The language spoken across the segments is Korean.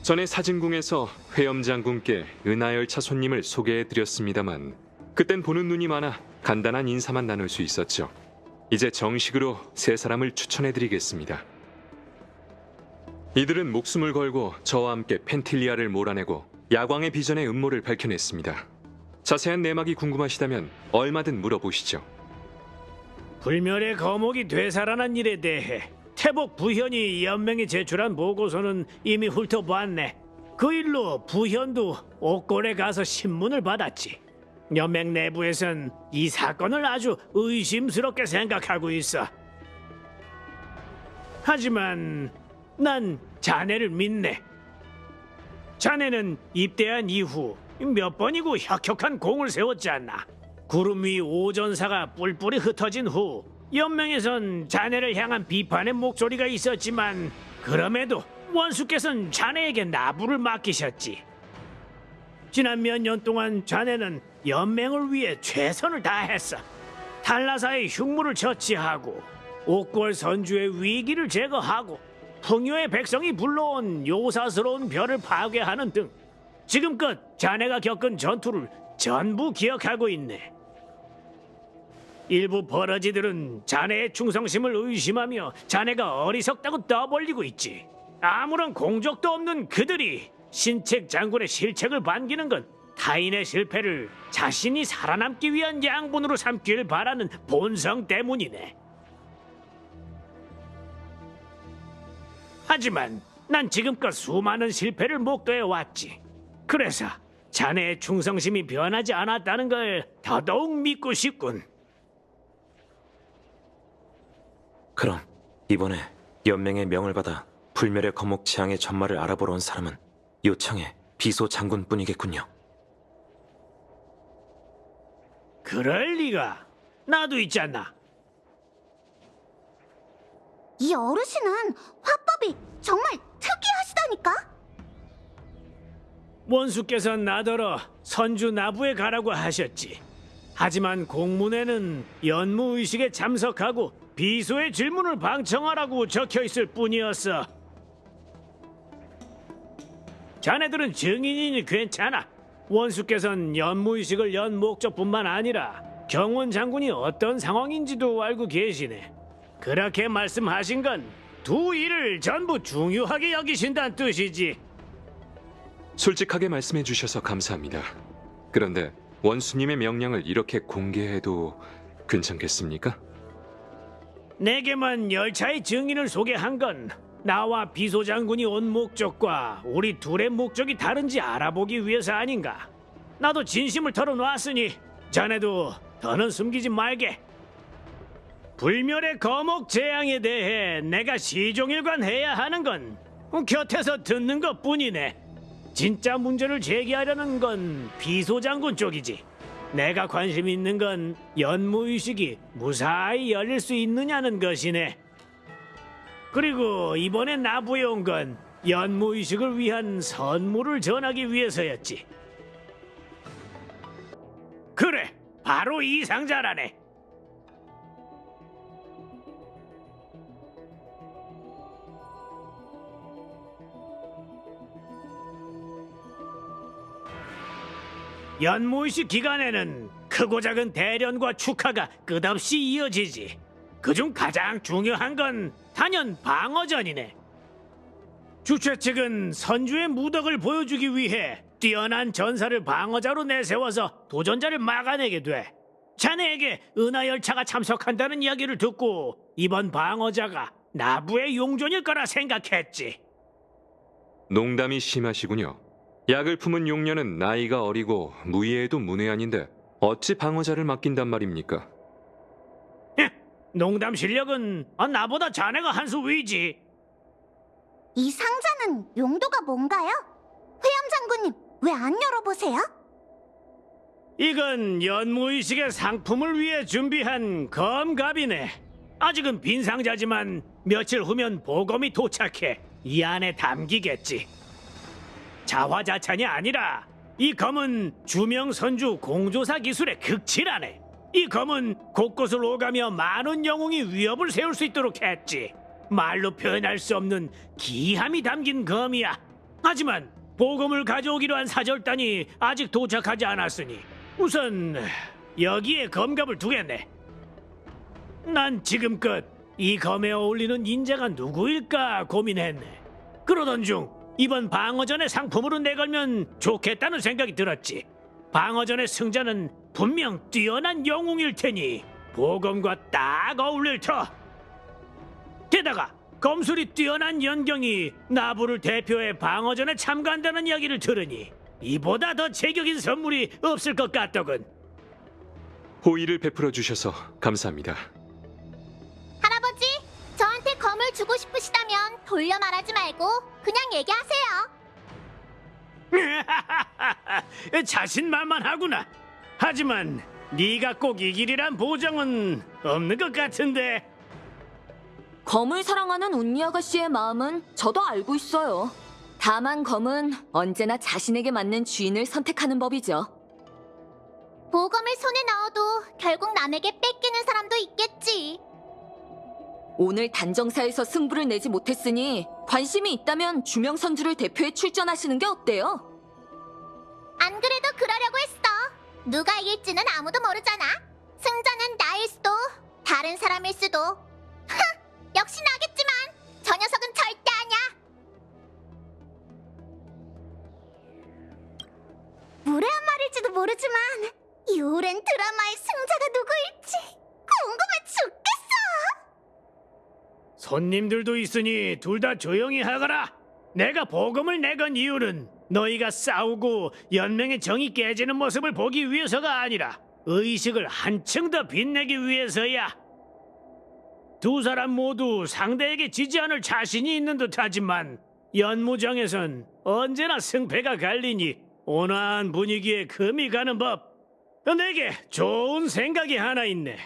전에 사진궁에서 회엄 장군께 은하열차 손님을 소개해드렸습니다만 그땐 보는 눈이 많아 간단한 인사만 나눌 수 있었죠. 이제 정식으로 세 사람을 추천해드리겠습니다. 이들은 목숨을 걸고 저와 함께 펜틸리아를 몰아내고 야광의 비전의 음모를 밝혀냈습니다. 자세한 내막이 궁금하시다면 얼마든 물어보시죠. 불멸의 거목이 되살아난 일에 대해 태복 부현이 연맹에 제출한 보고서는 이미 훑어보았네. 그 일로 부현도 옥골에 가서 신문을 받았지. 연맹 내부에선 이 사건을 아주 의심스럽게 생각하고 있어. 하지만 난 자네를 믿네. 자네는 입대한 이후 몇 번이고 혁혁한 공을 세웠지 않나. 구름 위 오전사가 뿔뿔이 흩어진 후 연맹에선 자네를 향한 비판의 목소리가 있었지만 그럼에도 원수께서는 자네에게 나부를 맡기셨지. 지난 몇 년 동안 자네는 연맹을 위해 최선을 다했어. 탈라사의 흉물을 처치하고 옥골 선주의 위기를 제거하고 풍요의 백성이 불러온 요사스러운 별을 파괴하는 등 지금껏 자네가 겪은 전투를 전부 기억하고 있네. 일부 버러지들은 자네의 충성심을 의심하며 자네가 어리석다고 떠벌리고 있지. 아무런 공적도 없는 그들이 신책 장군의 실책을 반기는 건 타인의 실패를 자신이 살아남기 위한 양분으로 삼길 바라는 본성 때문이네. 하지만 난 지금껏 수많은 실패를 목도해 왔지. 그래서 자네의 충성심이 변하지 않았다는 걸 더더욱 믿고 싶군. 그럼 이번에 연맹의 명을 받아 불멸의 거목 지향의 전말을 알아보러 온 사람은 요청의 비소 장군뿐이겠군요. 그럴 리가. 나도 있지 않나. 이 어르신은 화법이 정말 특이하시다니까? 원수께서 나더러 선주 나부에 가라고 하셨지. 하지만 공문에는 연무의식에 참석하고 비소의 질문을 방청하라고 적혀있을 뿐이었어. 자네들은 증인이니 괜찮아. 원수께서는 연무의식을 연 목적뿐만 아니라 경원 장군이 어떤 상황인지도 알고 계시네. 그렇게 말씀하신 건 두 일을 전부 중요하게 여기신다는 뜻이지. 솔직하게 말씀해 주셔서 감사합니다. 그런데 원수님의 명령을 이렇게 공개해도 괜찮겠습니까? 내게만 열차의 증인을 소개한 건 나와 비소 장군이 온 목적과 우리 둘의 목적이 다른지 알아보기 위해서 아닌가. 나도 진심을 털어놓았으니 자네도 더는 숨기지 말게. 불멸의 거목 재앙에 대해 내가 시종일관 해야 하는 건 곁에서 듣는 것뿐이네. 진짜 문제를 제기하려는 건 비소 장군 쪽이지. 내가 관심 있는 건 연무의식이 무사히 열릴 수 있느냐는 것이네. 그리고 이번에 나부에 온 건 연무의식을 위한 선물을 전하기 위해서였지. 그래, 바로 이 상자라네. 연무의식 기간에는 크고 작은 대련과 축하가 끝없이 이어지지. 그중 가장 중요한 건 단연 방어전이네. 주최 측은 선주의 무덕을 보여주기 위해 뛰어난 전사를 방어자로 내세워서 도전자를 막아내게 돼. 자네에게 은하열차가 참석한다는 이야기를 듣고 이번 방어자가 나부의 용존일 거라 생각했지. 농담이 심하시군요. 약을 품은 용녀는 나이가 어리고 무예에도 문외한인데 어찌 방어자를 맡긴단 말입니까? 농담 실력은 나보다 자네가 한 수 위지. 이 상자는 용도가 뭔가요? 회암 장군님, 왜 안 열어보세요? 이건 연무의식의 상품을 위해 준비한 검갑이네. 아직은 빈 상자지만 며칠 후면 보검이 도착해 이 안에 담기겠지. 자화자찬이 아니라 이 검은 주명선주 공조사 기술의 극치라네. 이 검은 곳곳을 오가며 많은 영웅이 위협을 세울 수 있도록 했지. 말로 표현할 수 없는 기함이 담긴 검이야. 하지만 보검을 가져오기로 한 사절단이 아직 도착하지 않았으니 우선 여기에 검갑을 두겠네. 난 지금껏 이 검에 어울리는 인자가 누구일까 고민했네. 그러던 중 이번 방어전의 상품으로 내걸면 좋겠다는 생각이 들었지. 방어전의 승자는 분명 뛰어난 영웅일 테니 보검과 딱 어울릴 터. 게다가 검술이 뛰어난 연경이 나부를 대표해 방어전에 참가한다는 이야기를 들으니 이보다 더 제격인 선물이 없을 것 같더군. 호의를 베풀어 주셔서 감사합니다. 할아버지, 저한테 검을 주고 싶으시다면 돌려 말하지 말고 그냥 얘기하세요. 자신만만하구나. 하지만 네가 꼭 이기리란 보장은 없는 것 같은데. 검을 사랑하는 운니 아가씨의 마음은 저도 알고 있어요. 다만 검은 언제나 자신에게 맞는 주인을 선택하는 법이죠. 보검을 손에 넣어도 결국 남에게 뺏기는 사람도 있겠지. 오늘 단정사에서 승부를 내지 못했으니 관심이 있다면 주명선주를 대표해 출전하시는 게 어때요? 안 그래도 그러려고 했어. 누가 이길지는 아무도 모르잖아. 승자는 나일 수도 다른 사람일 수도. 역시 나겠지만 저 녀석은 절대 아니야. 무례한 말일지도 모르지만 이 오랜 드라마의 승자가 누구일지 궁금해 죽겠어. 손님들도 있으니 둘 다 조용히 하거라. 내가 보검을 내건 이유는 너희가 싸우고 연맹의 정이 깨지는 모습을 보기 위해서가 아니라 의식을 한층 더 빛내기 위해서야. 두 사람 모두 상대에게 지지 않을 자신이 있는 듯하지만 연무정에선 언제나 승패가 갈리니 온화한 분위기에 금이 가는 법. 내게 좋은 생각이 하나 있네.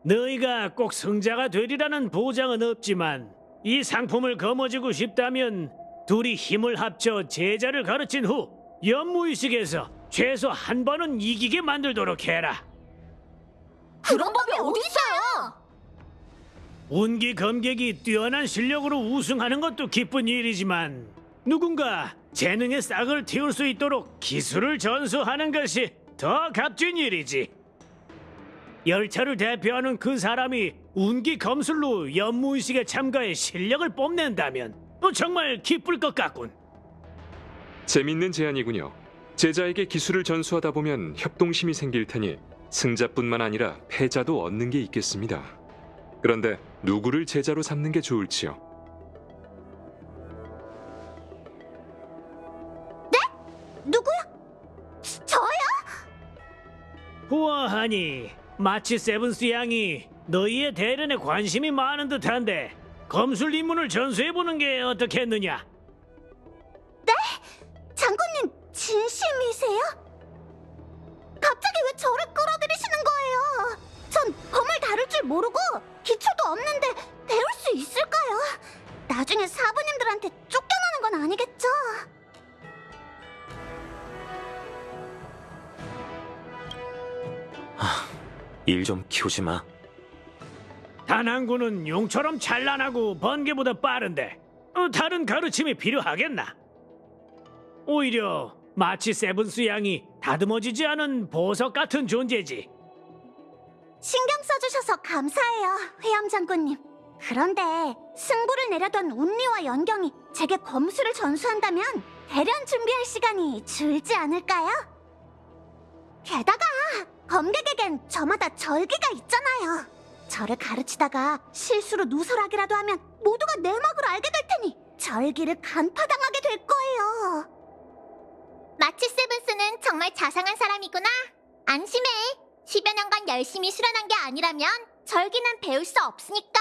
너희가 꼭 승자가 되리라는 보장은 없지만 이 상품을 거머쥐고 싶다면 둘이 힘을 합쳐 제자를 가르친 후 연무의식에서 최소 한 번은 이기게 만들도록 해라. 그런 법이 어딨어요? 운기 검객이 뛰어난 실력으로 우승하는 것도 기쁜 일이지만 누군가 재능의 싹을 틔울 수 있도록 기술을 전수하는 것이 더 값진 일이지. 열차를 대표하는 그 사람이 운기 검술로 연무의식에 참가해 실력을 뽐낸다면 정말 기쁠 것 같군. 재밌는 제안이군요. 제자에게 기술을 전수하다 보면 협동심이 생길 테니 승자뿐만 아니라 패자도 얻는 게 있겠습니다. 그런데 누구를 제자로 삼는 게 좋을지요? 누구야? 저요? 보아하니 마치 세븐스 양이 너희의 대련에 관심이 많은 듯한데 검술 입문을 전수해보는 게 어떻겠느냐? 장군님 진심이세요? 갑자기 왜 저를 끌어들이시는 거예요? 전 검을 다룰 줄 모르고 기초도 없는데 배울 수 있을까요? 나중에 사부님들한테 쫓겨나는 건 아니겠죠? 일 좀 키우지 마. 단항군은 용처럼 찬란하고 번개보다 빠른데 다른 가르침이 필요하겠나? 오히려 마치 세븐스 양이 다듬어지지 않은 보석 같은 존재지. 신경 써주셔서 감사해요, 회염 장군님. 그런데 승부를 내려던 운리와 연경이 제게 검술을 전수한다면 대련 준비할 시간이 줄지 않을까요? 게다가 검객에겐 저마다 절기가 있잖아요. 저를 가르치다가 실수로 누설하기라도 하면 모두가 내막을 알게 될 테니 절기를 간파당하게 될 거예요. 마치 세븐스는 정말 자상한 사람이구나. 안심해. 10여 년간 열심히 수련한 게 아니라면 절기는 배울 수 없으니까.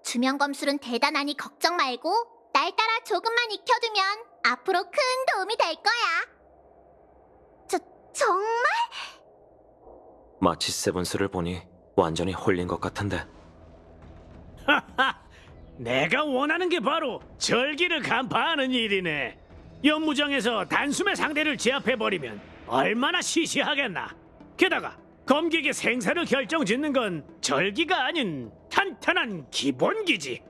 주명검술은 대단하니 걱정 말고 날 따라 조금만 익혀두면 앞으로 큰 도움이 될 거야. 정말? 마치 세븐스를 보니 완전히 홀린 것 같은데. 하하, 내가 원하는 게 바로 절기를 간파하는 일이네. 연무정에서 단숨에 상대를 제압해버리면 얼마나 시시하겠나. 게다가 검객의 생사를 결정짓는 건 절기가 아닌 탄탄한 기본기지.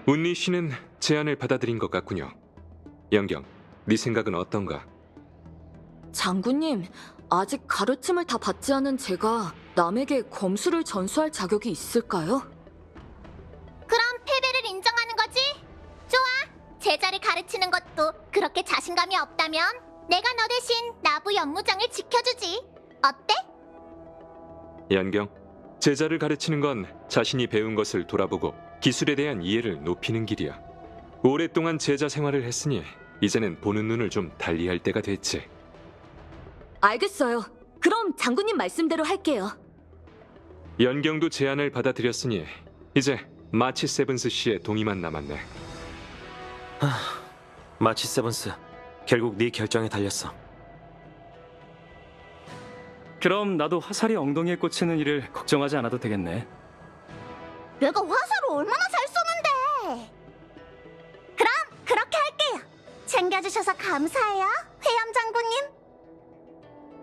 운리 씨는 제안을 받아들인 것 같군요. 영경, 네 생각은 어떤가? 장군님, 아직 가르침을 다 받지 않은 제가 남에게 검술을 전수할 자격이 있을까요? 그럼 패배를 인정하는 거지? 좋아. 제자를 가르치는 것도 그렇게 자신감이 없다면 내가 너 대신 나부 연무장을 지켜주지. 어때? 연경, 제자를 가르치는 건 자신이 배운 것을 돌아보고 기술에 대한 이해를 높이는 길이야. 오랫동안 제자 생활을 했으니 이제는 보는 눈을 좀 달리할 때가 됐지. 알겠어요. 그럼 장군님 말씀대로 할게요. 연경도 제안을 받아들였으니 이제 마치 세븐스 씨의 동의만 남았네. 마치 세븐스, 결국 네 결정에 달렸어. 그럼 나도 화살이 엉덩이에 꽂히는 일을 걱정하지 않아도 되겠네. 내가 화살을 얼마나 잘 쏘는데. 그럼 그렇게 할게요. 챙겨주셔서 감사해요, 회염 장군님.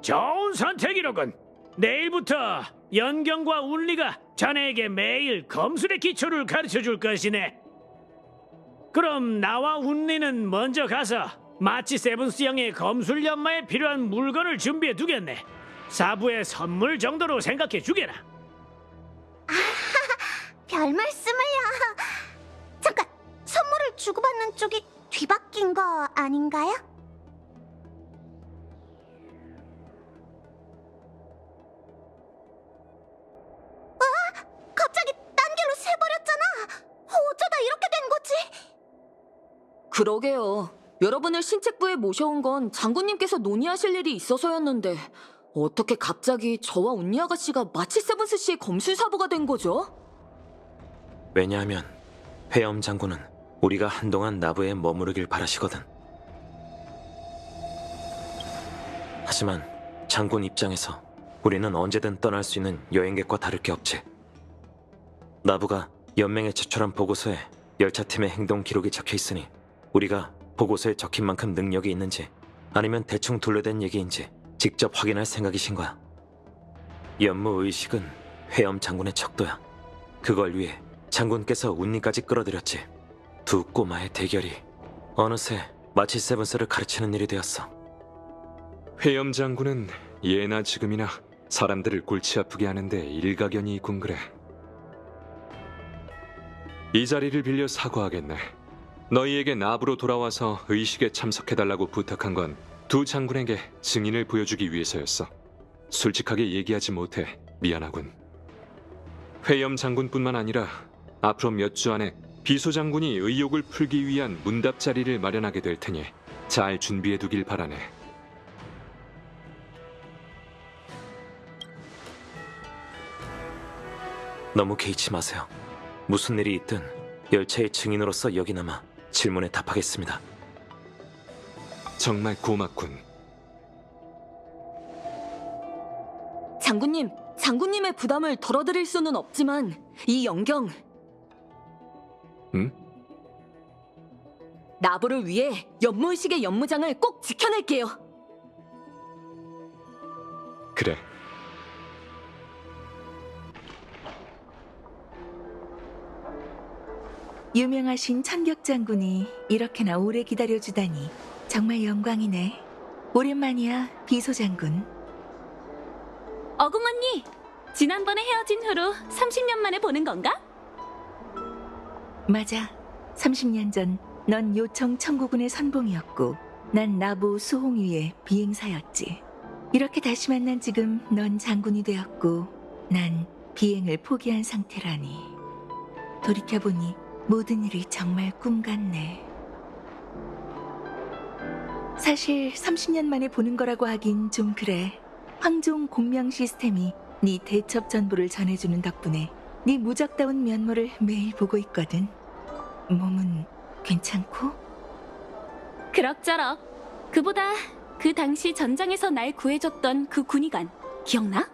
좋은 선택이로군. 내일부터 연경과 운리가 자네에게 매일 검술의 기초를 가르쳐 줄 것이네. 그럼 나와 운리는 먼저 가서 마치 세븐스 형의 검술 연마에 필요한 물건을 준비해 두겠네. 사부의 선물 정도로 생각해 주게라. 별 말씀을요. 잠깐, 선물을 주고받는 쪽이 뒤바뀐 거 아닌가요? 갑자기 딴 길로 새버렸잖아. 어쩌다 이렇게 된 거지? 그러게요. 여러분을 신책부에 모셔온 건 장군님께서 논의하실 일이 있어서였는데 어떻게 갑자기 저와 운니 아가씨가 마치 세븐스 씨의 검술사부가 된 거죠? 왜냐하면 회엄 장군은 우리가 한동안 나부에 머무르길 바라시거든. 하지만 장군 입장에서 우리는 언제든 떠날 수 있는 여행객과 다를 게 없지. 나부가 연맹에 제출한 보고서에 열차팀의 행동 기록이 적혀 있으니 우리가 보고서에 적힌 만큼 능력이 있는지 아니면 대충 둘러댄 얘기인지 직접 확인할 생각이신 거야. 연무 의식은 회엄 장군의 척도야. 그걸 위해 장군께서 운니까지 끌어들였지. 두 꼬마의 대결이 어느새 마치 세븐스를 가르치는 일이 되었어. 회염 장군은 예나 지금이나 사람들을 골치 아프게 하는데 일가견이 있군 그래. 이 자리를 빌려 사과하겠네. 너희에게 나부로 돌아와서 의식에 참석해달라고 부탁한 건 두 장군에게 증인을 보여주기 위해서였어. 솔직하게 얘기하지 못해 미안하군. 회염 장군뿐만 아니라 앞으로 몇 주 안에 비소 장군이 의혹을 풀기 위한 문답 자리를 마련하게 될 테니 잘 준비해두길 바라네. 너무 개의치 마세요. 무슨 일이 있든 열차의 증인으로서 여기 남아 질문에 답하겠습니다. 정말 고맙군. 장군님, 장군님의 부담을 덜어드릴 수는 없지만 이 영경 응? 나부를 위해 연무의식의 연무장을 꼭 지켜낼게요. 그래. 유명하신 천격 장군이 이렇게나 오래 기다려주다니 정말 영광이네. 오랜만이야, 비소 장군. 어궁 언니, 지난번에 헤어진 후로 30년 만에 보는 건가? 맞아. 30년 전 넌 요청 청구군의 선봉이었고 난 나부 수홍위의 비행사였지. 이렇게 다시 만난 지금 넌 장군이 되었고 난 비행을 포기한 상태라니. 돌이켜보니 모든 일이 정말 꿈 같네. 사실 30년 만에 보는 거라고 하긴 좀 그래. 황종 공명 시스템이 네 대첩 전부를 전해주는 덕분에 네 무적다운 면모를 매일 보고 있거든. 몸은 괜찮고? 그럭저럭. 그보다 그 당시 전장에서 날 구해줬던 그 군의관 기억나?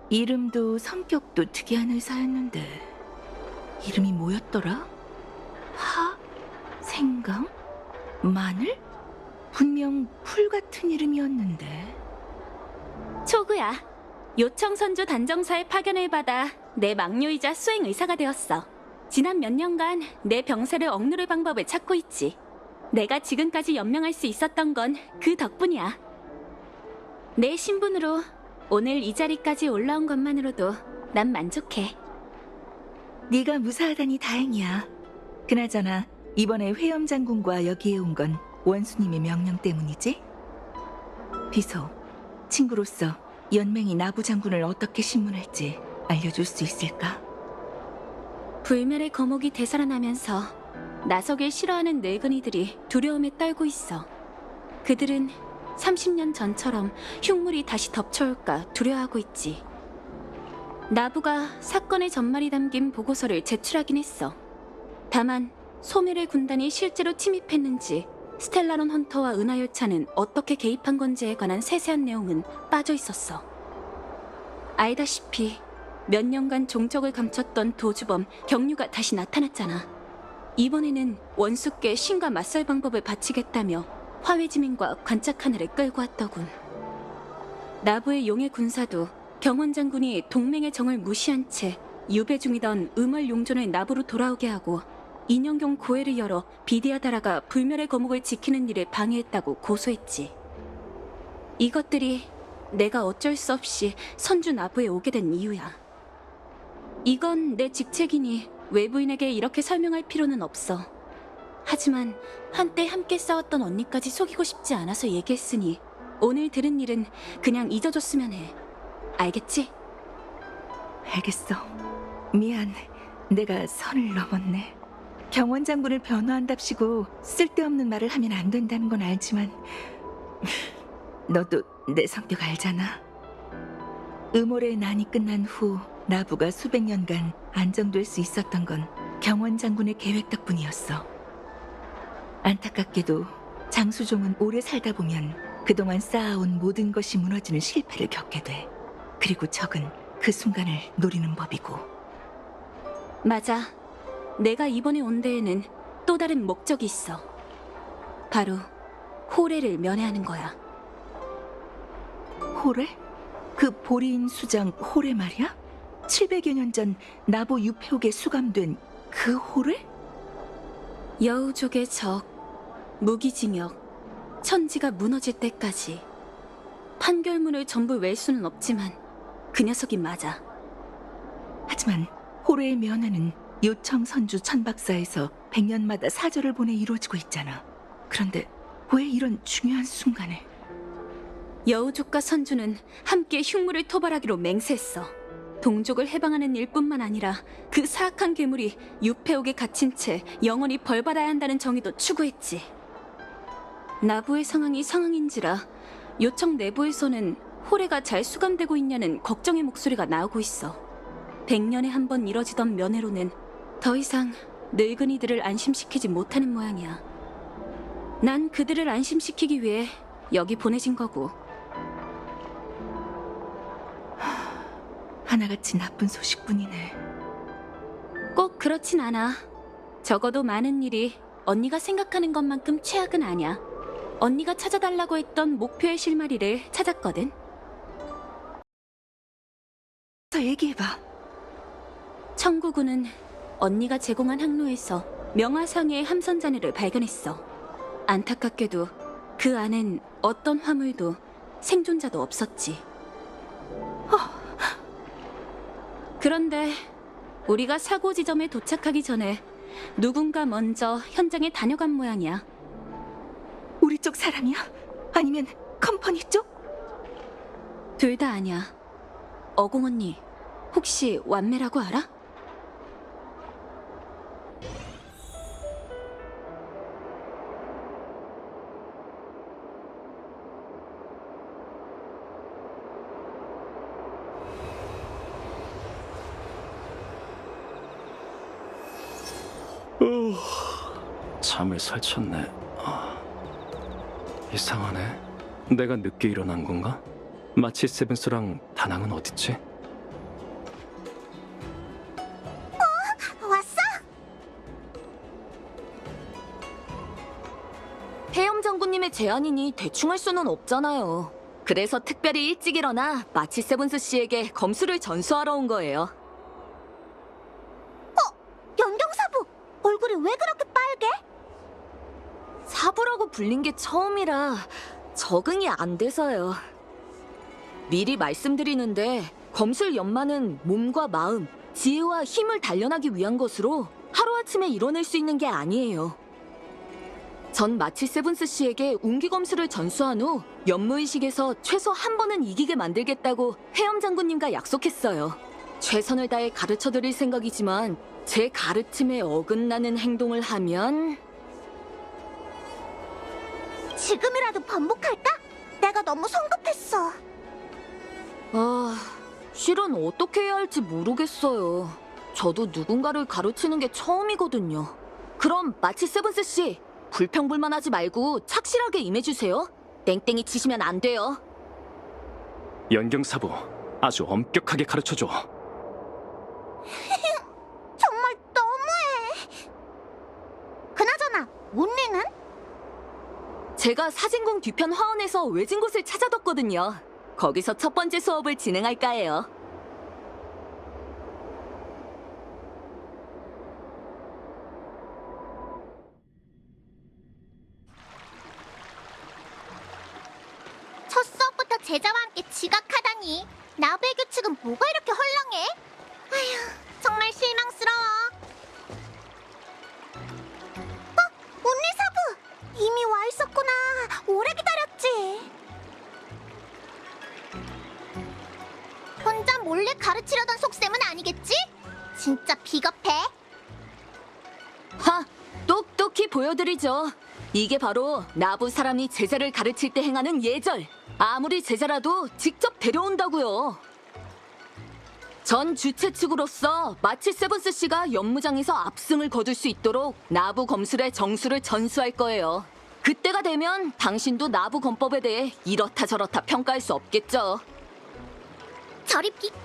이름도 성격도 특이한 의사였는데 이름이 뭐였더라? 하? 생강? 마늘? 분명 풀 같은 이름이었는데. 초구야. 요청 선주 단정사의 파견을 받아 내 막료이자 수행 의사가 되었어. 지난 몇 년간 내 병세를 억누를 방법을 찾고 있지. 내가 지금까지 연명할 수 있었던 건 그 덕분이야. 내 신분으로 오늘 이 자리까지 올라온 것만으로도 난 만족해. 네가 무사하다니 다행이야. 그나저나 이번에 회엄 장군과 여기에 온 건 원수님의 명령 때문이지? 비소, 친구로서 연맹이 나부 장군을 어떻게 신문할지 알려줄 수 있을까? 불멸의 거목이 되살아나면서 나서길 싫어하는 늙은이들이 두려움에 떨고 있어. 그들은 30년 전처럼 흉물이 다시 덮쳐올까 두려워하고 있지. 나부가 사건의 전말이 담긴 보고서를 제출하긴 했어. 다만 소멸의 군단이 실제로 침입했는지, 스텔라론 헌터와 은하열차는 어떻게 개입한 건지에 관한 세세한 내용은 빠져 있었어. 알다시피 몇 년간 종적을 감췄던 도주범 경류가 다시 나타났잖아. 이번에는 원수께 신과 맞설 방법을 바치겠다며 화훼지민과 관짝하늘을 끌고 왔더군. 나부의 용의 군사도 경원 장군이 동맹의 정을 무시한 채 유배 중이던 음월 용존을 나부로 돌아오게 하고 인형경 고해를 열어 비디아다라가 불멸의 거목을 지키는 일을 방해했다고 고소했지. 이것들이 내가 어쩔 수 없이 선주 나부에 오게 된 이유야. 이건 내 직책이니 외부인에게 이렇게 설명할 필요는 없어. 하지만 한때 함께 싸웠던 언니까지 속이고 싶지 않아서 얘기했으니 오늘 들은 일은 그냥 잊어줬으면 해. 알겠지? 알겠어. 미안. 내가 선을 넘었네. 경원 장군을 변호한답시고 쓸데없는 말을 하면 안 된다는 건 알지만 너도 내 성격 알잖아. 음월의 난이 끝난 후 나부가 수백 년간 안정될 수 있었던 건 경원 장군의 계획 덕분이었어. 안타깝게도 장수종은 오래 살다 보면 그동안 쌓아온 모든 것이 무너지는 실패를 겪게 돼. 그리고 적은 그 순간을 노리는 법이고. 맞아. 내가 이번에 온 데에는 또 다른 목적이 있어. 바로 호래를 면회하는 거야. 호래? 그 보리인 수장 호래 말이야? 700여 년 전 나부 유폐옥에 수감된 그 호래? 여우족의 적, 무기징역, 천지가 무너질 때까지. 판결문을 전부 외울 수는 없지만 그 녀석이 맞아. 하지만 호래의 면회는 요청 선주 천박사에서 100년마다 사절을 보내 이루어지고 있잖아. 그런데 왜 이런 중요한 순간에? 여우족과 선주는 함께 흉물을 토벌하기로 맹세했어. 동족을 해방하는 일뿐만 아니라 그 사악한 괴물이 유폐옥에 갇힌 채 영원히 벌받아야 한다는 정의도 추구했지. 나부의 상황이 상황인지라 요청 내부에서는 호래가 잘 수감되고 있냐는 걱정의 목소리가 나오고 있어. 100년에 한 번 이뤄지던 면회로는 더 이상 늙은이들을 안심시키지 못하는 모양이야. 난 그들을 안심시키기 위해 여기 보내진 거고. 하나같이 나쁜 소식뿐이네. 꼭 그렇진 않아. 적어도 많은 일이 언니가 생각하는 것만큼 최악은 아니야. 언니가 찾아달라고 했던 목표의 실마리를 찾았거든. 더 얘기해봐. 청구군은 언니가 제공한 항로에서 명화상의 함선자네를 발견했어. 안타깝게도 그 안엔 어떤 화물도 생존자도 없었지. 그런데 우리가 사고 지점에 도착하기 전에 누군가 먼저 현장에 다녀간 모양이야. 우리 쪽 사람이야? 아니면 컴퍼니 쪽? 둘 다 아니야. 어공 언니, 혹시 완매라고 알아? 잠을 설쳤네. 이상하네. 내가 늦게 일어난 건가? 마치 세븐스랑 다낭은 어딨지? 왔어? 해엄 장군님의 제안이니 대충 할 수는 없잖아요. 그래서 특별히 일찍 일어나 마치 세븐스 씨에게 검수를 전수하러 온 거예요. 연경사부! 얼굴이 왜 그렇게 빨개? 사부 친구라고 불린 게 처음이라 적응이 안 돼서요. 미리 말씀드리는데 검술 연마는 몸과 마음, 지혜와 힘을 단련하기 위한 것으로 하루아침에 이뤄낼 수 있는 게 아니에요. 전 마치 세븐스 씨에게 운기 검술을 전수한 후 연무의식에서 최소 한 번은 이기게 만들겠다고 회엄 장군님과 약속했어요. 최선을 다해 가르쳐드릴 생각이지만 제 가르침에 어긋나는 행동을 하면 지금이라도 반복할까? 내가 너무 성급했어. 실은 어떻게 해야 할지 모르겠어요. 저도 누군가를 가르치는 게 처음이거든요. 그럼 마치 세븐스 씨, 불평불만하지 말고 착실하게 임해주세요. 땡땡이 치시면 안 돼요. 연경사부 아주 엄격하게 가르쳐줘. 정말 너무해. 그나저나 운리는? 제가 사진궁 뒤편 화원에서 외진 곳을 찾아뒀거든요. 거기서 첫 번째 수업을 진행할까 해요. 첫 수업부터 제자와 함께 지각하다니. 나부의 규칙은 뭐가 이렇게 헐렁해? 아휴, 정말 실망스러워. 운리사부! 이미 와 있었구나. 오래 기다렸지. 혼자 몰래 가르치려던 속셈은 아니겠지? 진짜 비겁해. 똑똑히 보여드리죠. 이게 바로 나부 사람이 제자를 가르칠 때 행하는 예절. 아무리 제자라도 직접 데려온다고요. 전 주최 측으로서 마치 세븐스 씨가 연무장에서 압승을 거둘 수 있도록 나부 검술의 정수를 전수할 거예요. 그때가 되면 당신도 나부 검법에 대해 이렇다 저렇다 평가할 수 없겠죠. 저리 비켜!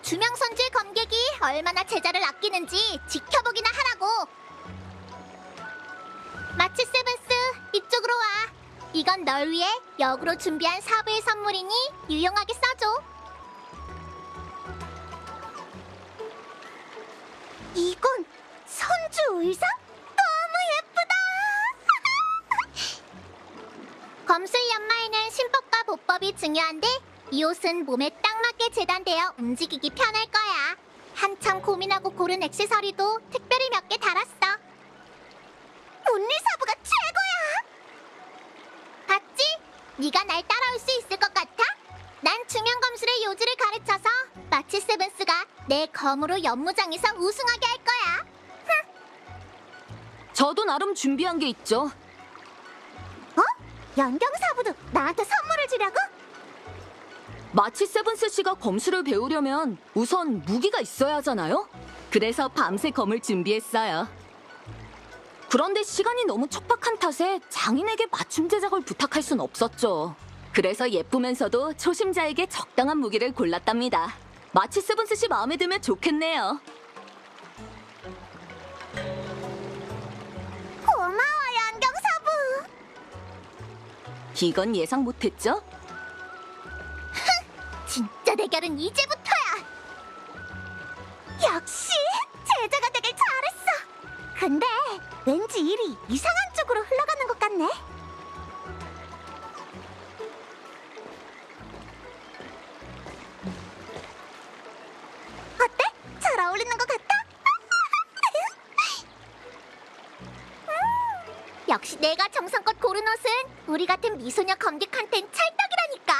주명선주의 검객이 얼마나 제자를 아끼는지 지켜보기나 하라고. 마치 세븐스, 이쪽으로 와. 이건 널 위해 역으로 준비한 사부의 선물이니 유용하게 써줘. 이건 선주 의상? 너무 예쁘다! 검술 연마에는 신법과 보법이 중요한데 이 옷은 몸에 딱 맞게 재단되어 움직이기 편할 거야. 한참 고민하고 고른 액세서리도 특별히 몇 개 달았어. 운리사부가 최고야! 봤지? 네가 날 따라올 수 있을 것 같아? 난 주명검술의 요지를 가르쳐서 마치 세븐스가 내 검으로 연무장에서 우승하게 할 거야. 저도 나름 준비한 게 있죠. 연경사부도 나한테 선물을 주려고? 마치 세븐스 씨가 검술을 배우려면 우선 무기가 있어야 하잖아요? 그래서 밤새 검을 준비했어요. 그런데 시간이 너무 촉박한 탓에 장인에게 맞춤 제작을 부탁할 순 없었죠. 그래서 예쁘면서도 초심자에게 적당한 무기를 골랐답니다. 마치 세븐스 씨 마음에 들면 좋겠네요. 고마워, 연경사부. 이건 예상 못했죠? 진짜 대결은 이제부터야. 역시 제자가 되길 잘했어. 근데 왠지 일이 이상한 쪽으로 흘러가는 것 같네. 어때? 잘 어울리는 것 같아? 역시 내가 정성껏 고른 옷은 우리 같은 미소녀 검객한텐 찰떡이라니까.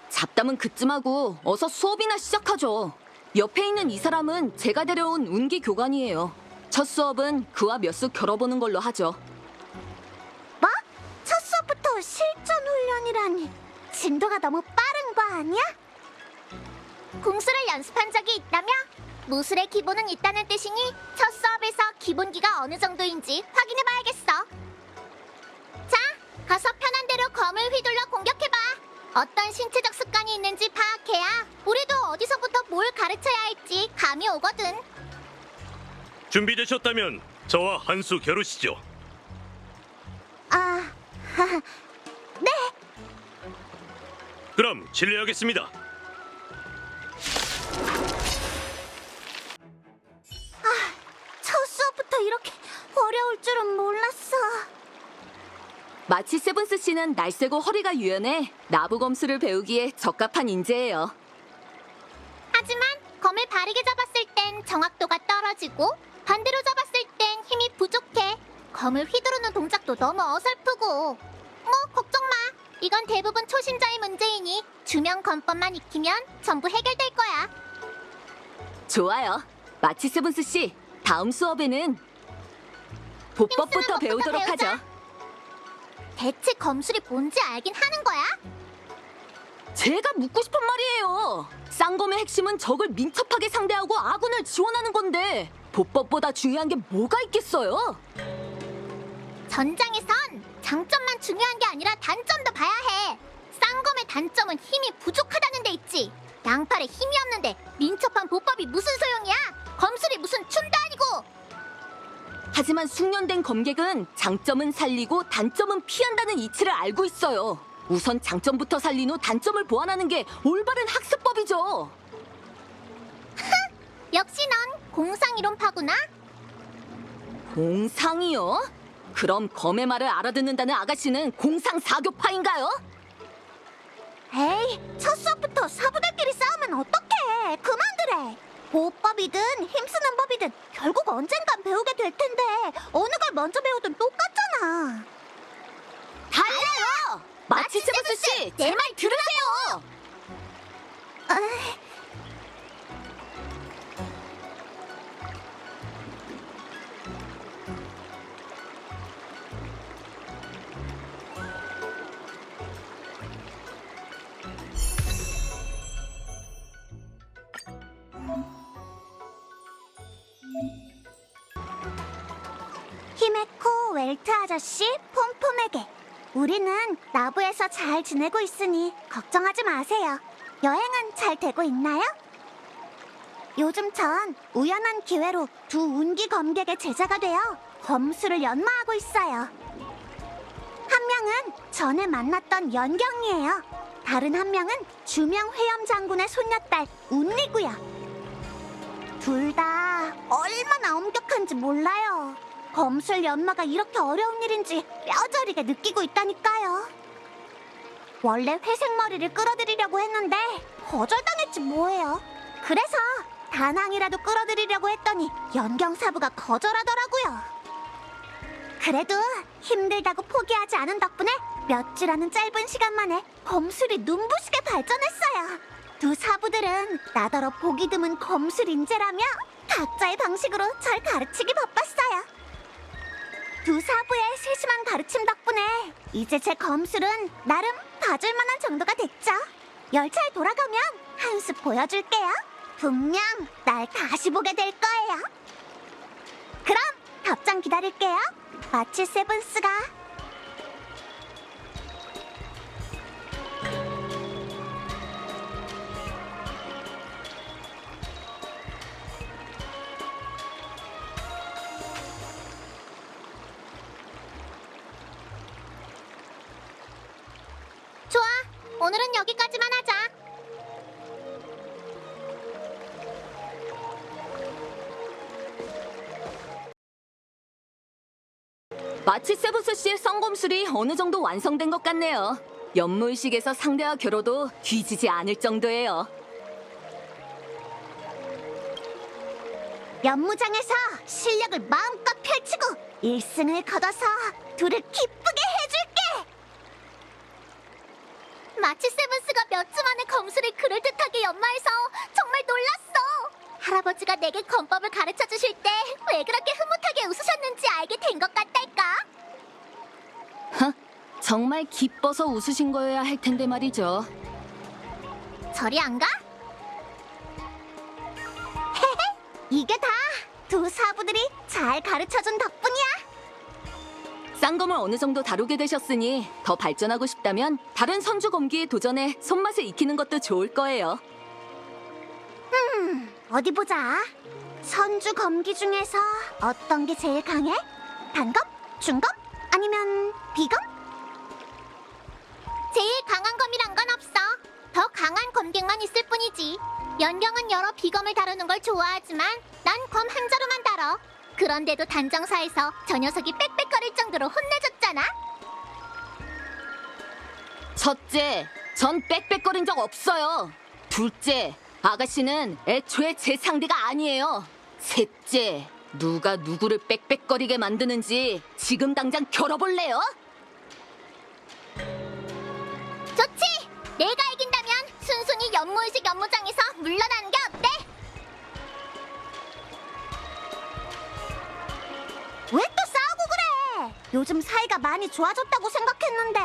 잡담은 그쯤 하고 어서 수업이나 시작하죠. 옆에 있는 이 사람은 제가 데려온 운기 교관이에요. 첫 수업은 그와 몇 수 겨뤄보는 걸로 하죠. 뭐? 첫 수업부터 실전 훈련이라니. 진도가 너무 빠른 거 아니야? 공수를 연습한 적이 있다며? 무술의 기본은 있다는 뜻이니 첫 수업에서 기본기가 어느 정도인지 확인해봐야겠어. 자, 가서 편한 대로 검을 휘둘러 공격해봐. 어떤 신체적 습관이 있는지 파악해야 우리도 어디서부터 뭘 가르쳐야 할지 감이 오거든. 준비되셨다면 저와 한 수 겨루시죠. 네. 그럼 실례하겠습니다. 첫 수업부터 이렇게 어려울 올 줄은 몰랐어. 마치 세븐스 씨는 날쌔고 허리가 유연해 나부 검수를 배우기에 적합한 인재예요. 하지만 검을 바르게 잡았을 땐 정확도가 떨어지고 반대로 잡았을 땐 힘이 부족해. 검을 휘두르는 동작도 너무 어설프고. 뭐 걱정 마. 이건 대부분 초심자의 문제이니 주명 검법만 익히면 전부 해결될 거야. 좋아요. 마치 세븐스 씨, 다음 수업에는 보법부터 힘쓰는 배우도록 법부터 하죠. 대체 검술이 뭔지 알긴 하는 거야? 제가 묻고 싶은 말이에요. 쌍검의 핵심은 적을 민첩하게 상대하고 아군을 지원하는 건데 보법보다 중요한 게 뭐가 있겠어요? 전장에선 장점만 중요한 게 아니라 단점도 봐야 해. 쌍검의 단점은 힘이 부족하다는 데 있지. 양팔에 힘이 없는데 민첩한 보법이 무슨 소용이야? 검술이 무슨 춤도 아니고. 하지만 숙련된 검객은 장점은 살리고 단점은 피한다는 이치를 알고 있어요. 우선 장점부터 살린 후 단점을 보완하는 게 올바른 학습법이죠. 역시 넌 공상이론파구나. 공상이요? 그럼 검의 말을 알아듣는다는 아가씨는 공상사교파인가요? 에이, 첫 수업부터 사부들끼리 싸우면 어떡해. 그만두래. 보법이든 힘쓰는 법이든 결국 언젠간 배우게 될 텐데 어느 걸 먼저 배우든 똑같잖아. 달라요! 마치 세븐스 씨, 제 말 들으세요! 히메코 웰트 아저씨 폼폼에게 우리는 나부에서 잘 지내고 있으니 걱정하지 마세요. 여행은 잘 되고 있나요? 요즘 전 우연한 기회로 두 운기 검객의 제자가 되어 검수를 연마하고 있어요. 한 명은 전에 만났던 연경이에요. 다른 한 명은 주명 회염 장군의 손녀딸 운리고요. 둘 다 얼마나 엄격한지 몰라요. 검술 연마가 이렇게 어려운 일인지 뼈저리게 느끼고 있다니까요. 원래 회색머리를 끌어들이려고 했는데 거절당했지 뭐예요. 그래서 다낭이라도 끌어들이려고 했더니 연경사부가 거절하더라고요. 그래도 힘들다고 포기하지 않은 덕분에 며칠하는 짧은 시간 만에 검술이 눈부시게 발전했어요. 두 사부들은 나더러 보기 드문 검술 인재라며 각자의 방식으로 절 가르치기 바빴어요. 두 사부의 세심한 가르침 덕분에 이제 제 검술은 나름 봐줄 만한 정도가 됐죠. 열차에 돌아가면 한 수 보여줄게요. 분명 날 다시 보게 될 거예요. 그럼 답장 기다릴게요. 마치 세븐스가. 좋아, 오늘은 여기까지만 하자. 마치 세븐스 씨의 쌍검술이 어느 정도 완성된 것 같네요. 연무의식에서 상대와 겨뤄도 뒤지지 않을 정도예요. 연무장에서 실력을 마음껏 펼치고 1승을 거둬서 둘을 기쁘게 해줄게. 마치 세븐스가 몇 주 만에 검술을 그럴듯하게 연마해서 정말 놀랐어. 할아버지가 내게 검법을 가르쳐 주실 때 왜 그렇게 흐뭇하게 웃으셨는지 알게 된 것 같달까? 정말 기뻐서 웃으신 거여야 할 텐데 말이죠. 저리 안 가? 이게 다 두 사부들이 잘 가르쳐준 덕분이야. 쌍검을 어느 정도 다루게 되셨으니 더 발전하고 싶다면 다른 선주 검기에 도전해 손맛을 익히는 것도 좋을 거예요. 어디 보자. 선주 검기 중에서 어떤 게 제일 강해? 단검? 중검? 아니면 비검? 제일 강한 검이란 건 없어. 더 강한 검객만 있을 뿐이지. 연경은 여러 비검을 다루는 걸 좋아하지만 난 검 한 자루만 다뤄. 그런데도 단정사에서 저 녀석이 빽빽거릴 정도로 혼내줬잖아. 첫째, 전 빽빽거린 적 없어요. 둘째, 아가씨는 애초에 제 상대가 아니에요. 셋째, 누가 누구를 빽빽거리게 만드는지 지금 당장 겨뤄볼래요? 좋지. 내가 이긴다면 순순히 연무의식 연무장에서 물러나는 게 어때? 왜 또 싸우고 그래? 요즘 사이가 많이 좋아졌다고 생각했는데.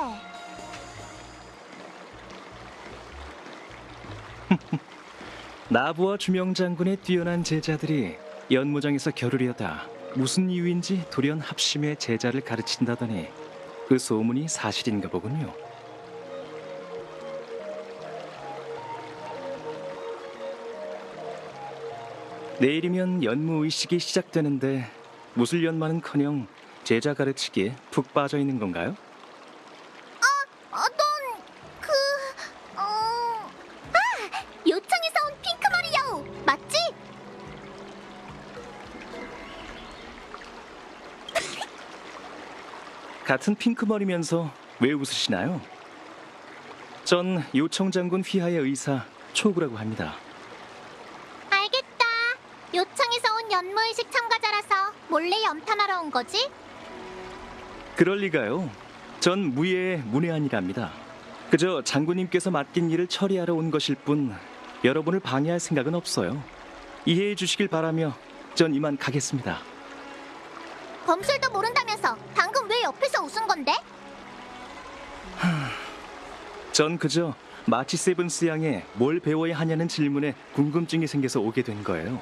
나부와 주명장군의 뛰어난 제자들이 연무장에서 겨루려다 무슨 이유인지 돌연 합심해 제자를 가르친다더니 그 소문이 사실인가 보군요. 내일이면 연무의식이 시작되는데 무술연마는커녕 제자 가르치기에 푹 빠져 있는 건가요? 요청에서 온 핑크머리 여우 맞지? 같은 핑크머리면서 왜 웃으시나요? 전 요청장군 휘하의 의사 초구라고 합니다. 알겠다. 요청에서 온 연무의식 참가자라서 몰래 염탐하러 온 거지? 그럴 리가요. 전 무예의 문외한이랍니다. 그저 장군님께서 맡긴 일을 처리하러 온 것일 뿐 여러분을 방해할 생각은 없어요. 이해해 주시길 바라며 전 이만 가겠습니다. 검술도 모른다면서 방금 왜 옆에서 웃은 건데? 전 그저 마치 세븐스 양에 뭘 배워야 하냐는 질문에 궁금증이 생겨서 오게 된 거예요.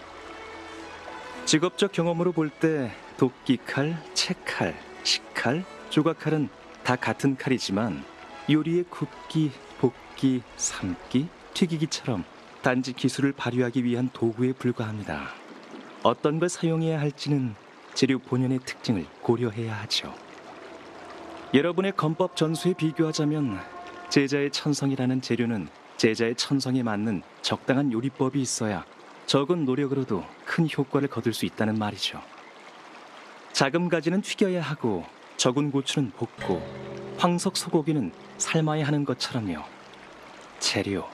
직업적 경험으로 볼 때 도끼칼, 채칼, 식칼, 조각칼은 다 같은 칼이지만 요리의 굽기, 볶기, 삶기, 튀기기처럼 단지 기술을 발휘하기 위한 도구에 불과합니다. 어떤 걸 사용해야 할지는 재료 본연의 특징을 고려해야 하죠. 여러분의 검법 전수에 비교하자면 제자의 천성이라는 재료는 제자의 천성에 맞는 적당한 요리법이 있어야 적은 노력으로도 큰 효과를 거둘 수 있다는 말이죠. 작은 가지는 튀겨야 하고 적은 고추는 볶고 황석 소고기는 삶아야 하는 것처럼요. 재료,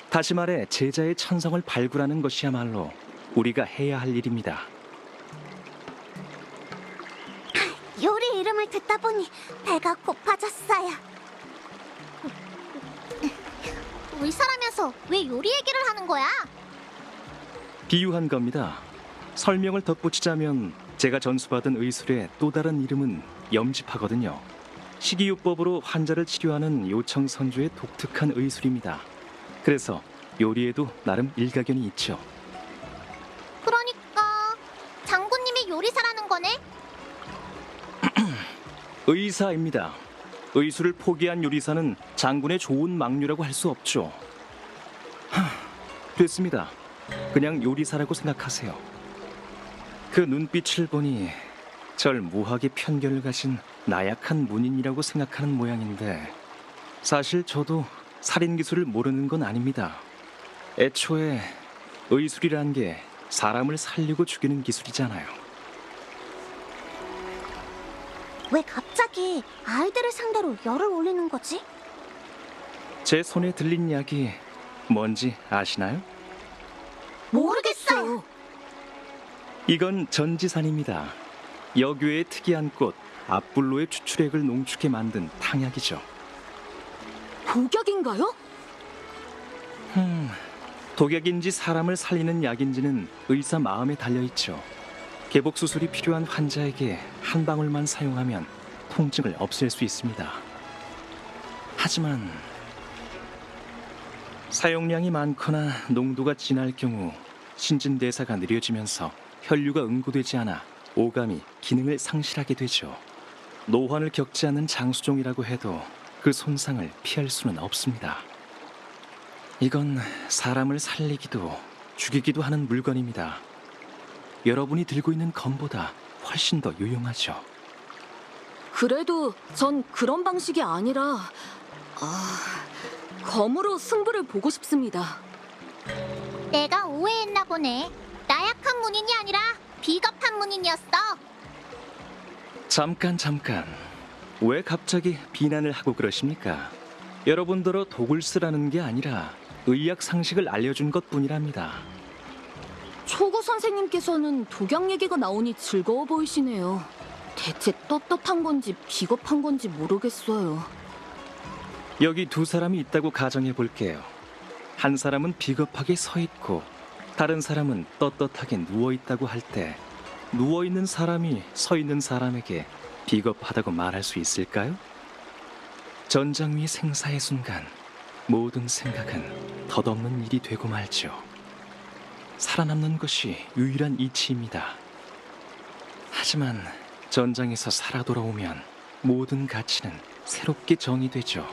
다시 말해 제자의 천성을 발굴하는 것이야말로 우리가 해야 할 일입니다. 요리 이름을 듣다 보니 배가 고파졌어요. 의사라면서 왜 요리 얘기를 하는 거야? 비유한 겁니다. 설명을 덧붙이자면 제가 전수받은 의술의 또 다른 이름은 염집하거든요. 식이요법으로 환자를 치료하는 요청 선조의 독특한 의술입니다. 그래서 요리에도 나름 일가견이 있죠. 그러니까 장군님이 요리사라는 거네? 의사입니다. 의술을 포기한 요리사는 장군의 좋은 막류라고 할 수 없죠. 됐습니다. 그냥 요리사라고 생각하세요. 그 눈빛을 보니 절 무학의 편견을 가진 나약한 문인이라고 생각하는 모양인데 사실 저도 살인 기술을 모르는 건 아닙니다. 애초에 의술이란 게 사람을 살리고 죽이는 기술이잖아요. 왜 갑자기 아이들을 상대로 열을 올리는 거지? 제 손에 들린 약이 뭔지 아시나요? 모르겠어요. 이건 전지산입니다. 여교의 특이한 꽃 앞불로의 추출액을 농축해 만든 탕약이죠. 독약인가요? 독약인지 사람을 살리는 약인지는 의사 마음에 달려있죠. 개복 수술이 필요한 환자에게 한 방울만 사용하면 통증을 없앨 수 있습니다. 하지만 사용량이 많거나 농도가 진할 경우 신진대사가 느려지면서 혈류가 응고되지 않아 오감이 기능을 상실하게 되죠. 노환을 겪지 않는 장수종이라고 해도 그 손상을 피할 수는 없습니다. 이건 사람을 살리기도 죽이기도 하는 물건입니다. 여러분이 들고 있는 검보다 훨씬 더 유용하죠. 그래도 전 그런 방식이 아니라 검으로 승부를 보고 싶습니다. 내가 오해했나 보네. 나약한 문인이 아니라 비겁한 문인이었어. 잠깐. 왜 갑자기 비난을 하고 그러십니까? 여러분들어 독을 쓰라는 게 아니라 의학 상식을 알려준 것뿐이랍니다. 초구 선생님께서는 독약 얘기가 나오니 즐거워 보이시네요. 대체 떳떳한 건지 비겁한 건지 모르겠어요. 여기 두 사람이 있다고 가정해 볼게요. 한 사람은 비겁하게 서 있고 다른 사람은 떳떳하게 누워 있다고 할 때 누워 있는 사람이 서 있는 사람에게 비겁하다고 말할 수 있을까요? 전장위 생사의 순간 모든 생각은 덧없는 일이 되고 말죠. 살아남는 것이 유일한 이치입니다. 하지만 전장에서 살아 돌아오면 모든 가치는 새롭게 정의되죠.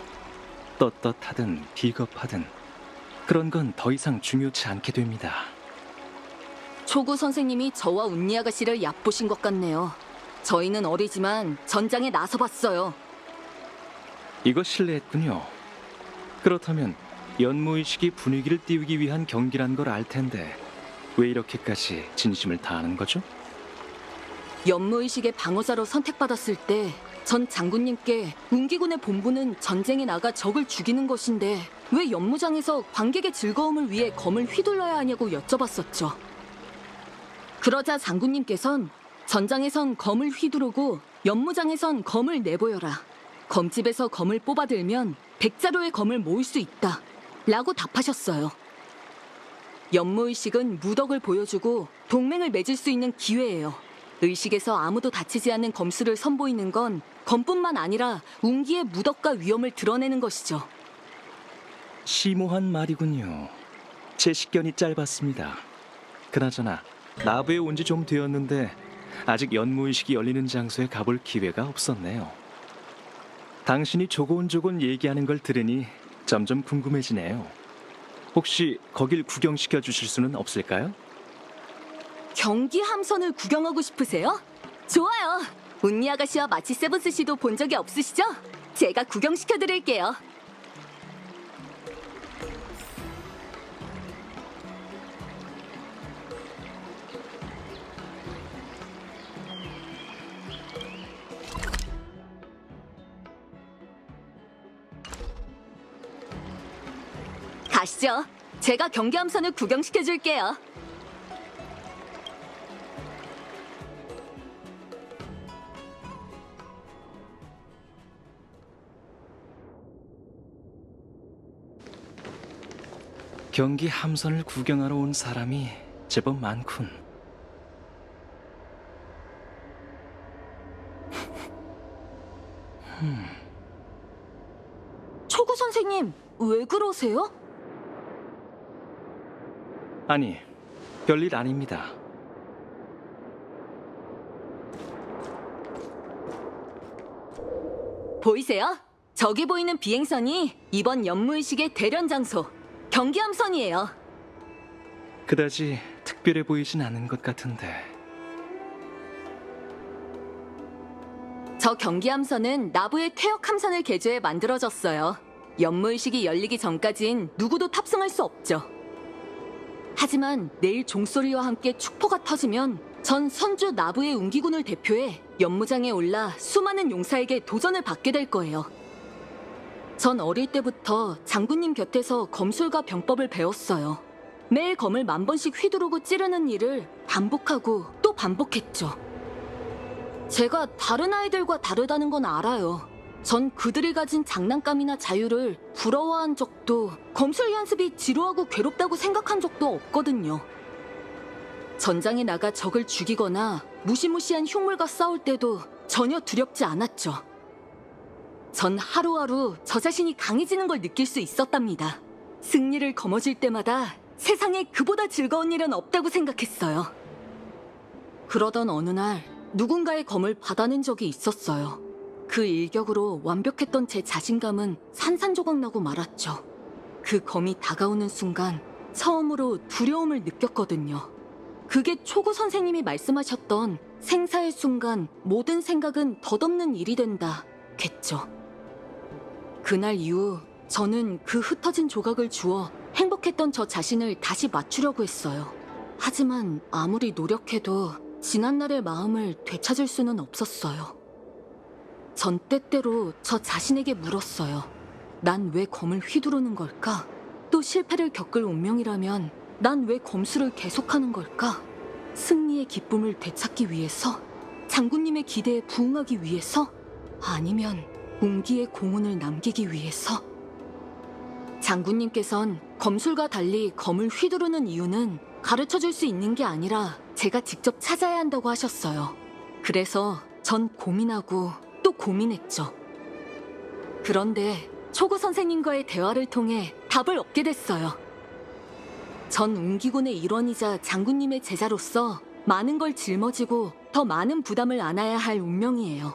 떳떳하든 비겁하든 그런 건 더 이상 중요치 않게 됩니다. 초구 선생님이 저와 운니 아가씨를 얕보신 것 같네요. 저희는 어리지만 전장에 나서봤어요. 이거 실례했군요. 그렇다면 연무의식이 분위기를 띄우기 위한 경기란 걸 알 텐데 왜 이렇게까지 진심을 다하는 거죠? 연무의식의 방어자로 선택받았을 때 전 장군님께 운기군의 본부는 전쟁에 나가 적을 죽이는 것인데 왜 연무장에서 관객의 즐거움을 위해 검을 휘둘러야 하냐고 여쭤봤었죠. 그러자 장군님께선 전장에선 검을 휘두르고 연무장에선 검을 내보여라. 검집에서 검을 뽑아들면 100자루의 검을 모을 수 있다. 라고 답하셨어요. 연무의식은 무덕을 보여주고 동맹을 맺을 수 있는 기회예요. 의식에서 아무도 다치지 않는 검수를 선보이는 건 검뿐만 아니라 운기의 무덕과 위엄을 드러내는 것이죠. 심오한 말이군요. 제 식견이 짧았습니다. 그나저나 나부에 온 지 좀 되었는데 아직 연무의식이 열리는 장소에 가볼 기회가 없었네요. 당신이 조곤조곤 얘기하는 걸 들으니 점점 궁금해지네요. 혹시 거길 구경시켜 주실 수는 없을까요? 경기 함선을 구경하고 싶으세요? 좋아요. 운니 아가씨와 마치 세븐스 씨도 본 적이 없으시죠? 제가 구경시켜드릴게요. 가시죠. 제가 경기 함선을 구경시켜줄게요. 경기 함선을 구경하러 온 사람이 제법 많군. 초구 선생님, 왜 그러세요? 아니, 별일 아닙니다. 보이세요? 저기 보이는 비행선이 이번 연무의식의 대련 장소, 경기함선이에요. 그다지 특별해 보이진 않은 것 같은데. 저 경기함선은 나부의 퇴역함선을 개조해 만들어졌어요. 연무의식이 열리기 전까진 누구도 탑승할 수 없죠. 하지만 내일 종소리와 함께 축포가 터지면 전 선주 나부의 운기군을 대표해 연무장에 올라 수많은 용사에게 도전을 받게 될 거예요. 전 어릴 때부터 장군님 곁에서 검술과 병법을 배웠어요. 매일 검을 10,000번씩 휘두르고 찌르는 일을 반복하고 또 반복했죠. 제가 다른 아이들과 다르다는 건 알아요. 전 그들이 가진 장난감이나 자유를 부러워한 적도, 검술 연습이 지루하고 괴롭다고 생각한 적도 없거든요. 전장에 나가 적을 죽이거나 무시무시한 흉물과 싸울 때도 전혀 두렵지 않았죠. 전 하루하루 저 자신이 강해지는 걸 느낄 수 있었답니다. 승리를 거머쥘 때마다 세상에 그보다 즐거운 일은 없다고 생각했어요. 그러던 어느 날 누군가의 검을 받아낸 적이 있었어요. 그 일격으로 완벽했던 제 자신감은 산산조각나고 말았죠. 그 검이 다가오는 순간 처음으로 두려움을 느꼈거든요. 그게 초구 선생님이 말씀하셨던 생사의 순간 모든 생각은 덧없는 일이 된다 겠죠. 그날 이후 저는 그 흩어진 조각을 주워 행복했던 저 자신을 다시 맞추려고 했어요. 하지만 아무리 노력해도 지난날의 마음을 되찾을 수는 없었어요. 전 때때로 저 자신에게 물었어요. 난 왜 검을 휘두르는 걸까? 또 실패를 겪을 운명이라면 난 왜 검수를 계속하는 걸까? 승리의 기쁨을 되찾기 위해서? 장군님의 기대에 부응하기 위해서? 아니면 운기의 공훈을 남기기 위해서? 장군님께선 검술과 달리 검을 휘두르는 이유는 가르쳐줄 수 있는 게 아니라 제가 직접 찾아야 한다고 하셨어요. 그래서 전 고민하고 또 고민했죠. 그런데 초구 선생님과의 대화를 통해 답을 얻게 됐어요. 전 운기군의 일원이자 장군님의 제자로서 많은 걸 짊어지고 더 많은 부담을 안아야 할 운명이에요.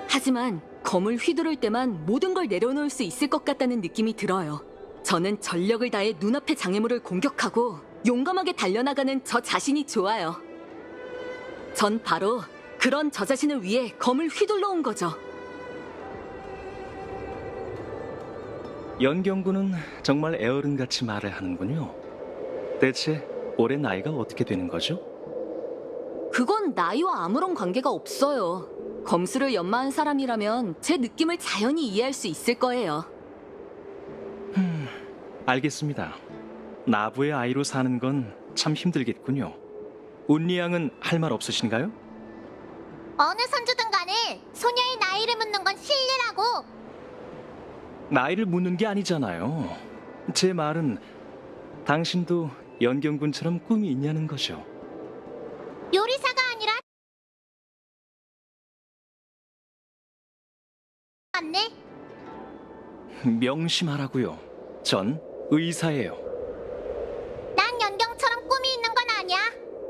하지만 검을 휘두를 때만 모든 걸 내려놓을 수 있을 것 같다는 느낌이 들어요. 저는 전력을 다해 눈앞의 장애물을 공격하고 용감하게 달려나가는 저 자신이 좋아요. 전 바로 그런 저 자신을 위해 검을 휘둘러 온 거죠. 연경군은 정말 애어른같이 말을 하는군요. 대체 올해 나이가 어떻게 되는 거죠? 그건 나이와 아무런 관계가 없어요. 검수를 연마한 사람이라면 제 느낌을 자연히 이해할 수 있을 거예요. 알겠습니다. 나부의 아이로 사는 건 참 힘들겠군요. 운리 양은 할 말 없으신가요? 어느 선주든 간에 소녀의 나이를 묻는 건 실례라고. 나이를 묻는 게 아니잖아요. 제 말은 당신도 연경군처럼 꿈이 있냐는 거죠. 요리사가 아니라 맞네. 명심하라고요. 전 의사예요. 난 연경처럼 꿈이 있는 건 아니야.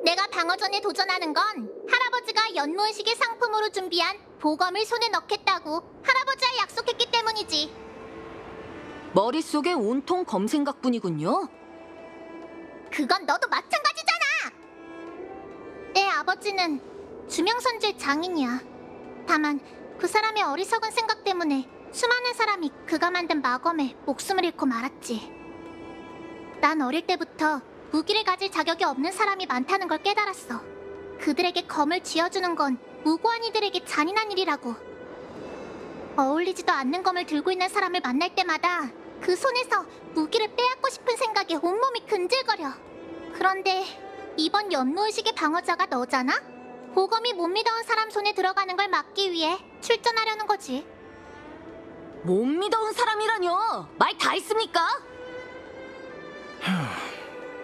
내가 방어전에 도전하는 건 할아버지가 연무의식의 상품으로 준비한 보검을 손에 넣겠다고 할아버지와 약속했기 때문이지. 머릿속에 온통 검 생각뿐이군요. 그건 너도 마찬가지잖아. 내 아버지는 주명선주의 장인이야. 다만 그 사람의 어리석은 생각 때문에 수많은 사람이 그가 만든 마검에 목숨을 잃고 말았지. 난 어릴 때부터 무기를 가질 자격이 없는 사람이 많다는 걸 깨달았어. 그들에게 검을 쥐어주는 건 무고한 이들에게 잔인한 일이라고. 어울리지도 않는 검을 들고 있는 사람을 만날 때마다 그 손에서 무기를 빼앗고 싶은 생각에 온몸이 근질거려. 그런데 이번 연무의식의 방어자가 너잖아? 보검이 못 믿어온 사람 손에 들어가는 걸 막기 위해 출전하려는 거지. 못 믿어온 사람이라뇨. 말 다 했습니까?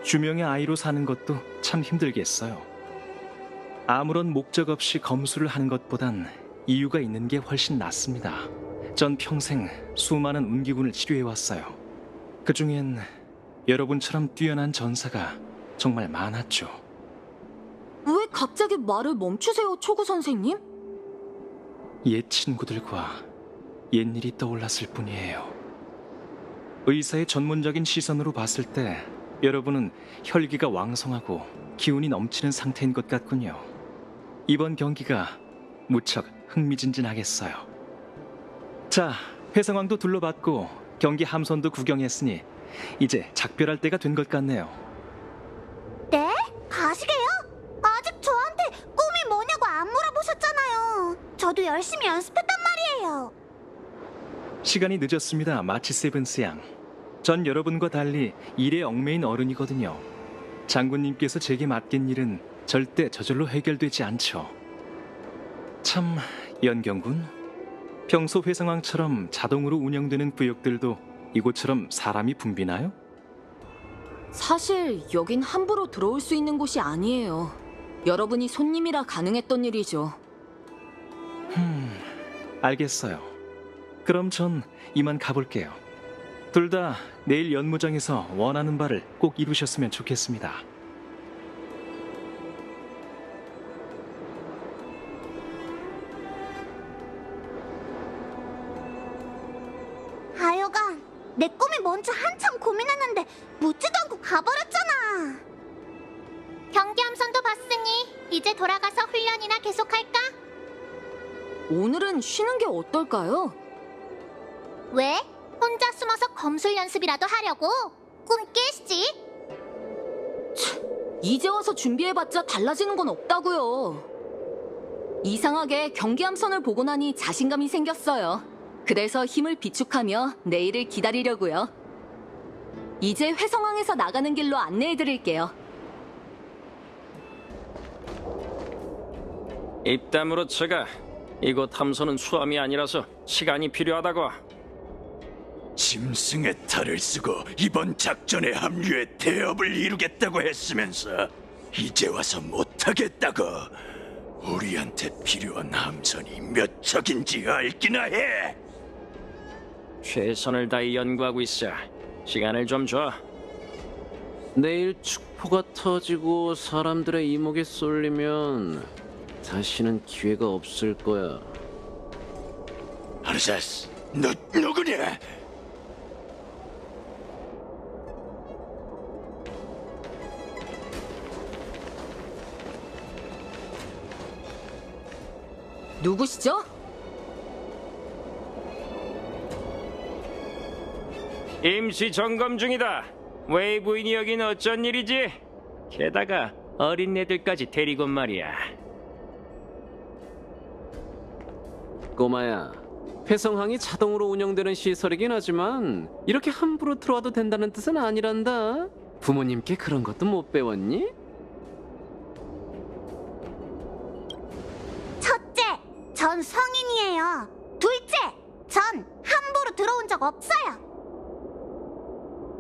주명의 아이로 사는 것도 참 힘들겠어요. 아무런 목적 없이 검수를 하는 것보단 이유가 있는 게 훨씬 낫습니다. 전 평생 수많은 운기군을 치료해왔어요. 그중엔 여러분처럼 뛰어난 전사가 정말 많았죠. 왜 갑자기 말을 멈추세요, 초구 선생님? 옛 친구들과 옛일이 떠올랐을 뿐이에요. 의사의 전문적인 시선으로 봤을 때 여러분은 혈기가 왕성하고 기운이 넘치는 상태인 것 같군요. 이번 경기가 무척 흥미진진하겠어요. 자, 회상왕도 둘러봤고 경기 함선도 구경했으니 이제 작별할 때가 된 것 같네요. 네? 가시게요? 아직 저한테 꿈이 뭐냐고 안 물어보셨잖아요. 저도 열심히 연습했단 말이에요. 시간이 늦었습니다, 마치 세븐스 양. 전 여러분과 달리 일에 얽매인 어른이거든요. 장군님께서 제게 맡긴 일은 절대 저절로 해결되지 않죠. 참, 연경군, 평소 회상왕처럼 자동으로 운영되는 구역들도 이곳처럼 사람이 붐비나요? 사실 여긴 함부로 들어올 수 있는 곳이 아니에요. 여러분이 손님이라 가능했던 일이죠. 알겠어요. 그럼 전 이만 가볼게요. 둘 다 내일 연무장에서 원하는 바를 꼭 이루셨으면 좋겠습니다. 하여간 내 꿈이 뭔지 한참 고민했는데 묻지도 않고 가버렸잖아. 경기 함선도 봤으니 이제 돌아가서 훈련이나 계속할까? 오늘은 쉬는 게 어떨까요? 왜? 혼자 숨어서 검술 연습이라도 하려고? 꿈 깨시지? 이제 와서 준비해봤자 달라지는 건 없다고요. 이상하게 경계함선을 보고 나니 자신감이 생겼어요. 그래서 힘을 비축하며 내일을 기다리려고요. 이제 회성항에서 나가는 길로 안내해드릴게요. 입담으로 쳐가. 이곳 함선은 수함이 아니라서 시간이 필요하다고. 짐승의 탈을 쓰고 이번 작전에 합류해 대업을 이루겠다고 했으면서 이제 와서 못하겠다고. 우리한테 필요한 함선이 몇 척인지 알기나 해. 최선을 다해 연구하고 있어. 시간을 좀 줘. 내일 축포가 터지고 사람들의 이목이 쏠리면 다시는 기회가 없을 거야. 아르사스, 너 누구냐? 누구시죠? 임시 점검 중이다. 웨이브인이 여긴 어쩐 일이지? 게다가 어린애들까지 데리고 말이야. 꼬마야, 회성항이 자동으로 운영되는 시설이긴 하지만 이렇게 함부로 들어와도 된다는 뜻은 아니란다. 부모님께 그런 것도 못 배웠니? 첫째, 전 성인이에요. 둘째, 전 함부로 들어온 적 없어요.